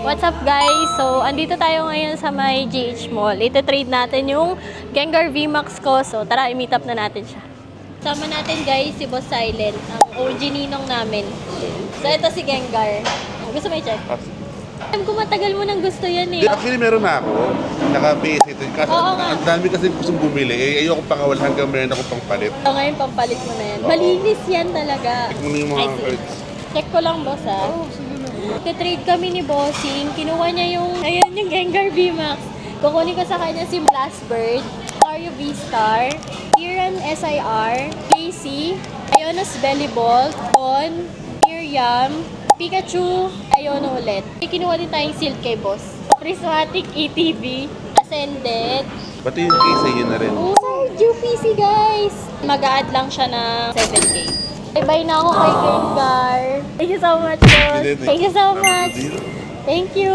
What's up guys? So, andito tayo ngayon sa may GH Mall. Ito-trade natin yung Gengar VMAX ko. So, tara, i-meet up na natin siya. Sama natin guys si Boss Silent, ang OG ninong namin. So, ito si Gengar. Gusto mo i-check? Alam ko matagal mo nang gusto yan eh. Actually, meron na ako. Naka-base ito. Kasi Oo nga. ang dami kasi gustong bumili. Eh, ayoko pangawal hanggang meron ako pang palit. So, ngayon pampalit mo na yan. Oo. Malinis yan talaga. Check mo na yung mga I see. cards. Check ko lang boss ha. Trade kami ni Bossing. Kinuha niya yung, ayan yung Gengar VMAX. Kukunin ko sa kanya si Blastbird, Mario V-Star, Tyran SIR, Casey, Ionos Bellybolt, Don, Miriam, Pikachu, Iono ulit. Kinuha din tayong Silk kay boss. Prismatic ETB, Ascended. Pati yung case yun na rin. Oh, sa UPC guys! Mag-a-add lang siya ng 7K. Bye-bye na ako kay Gengar. Thank you so much, boss. Thank you so much. Thank you.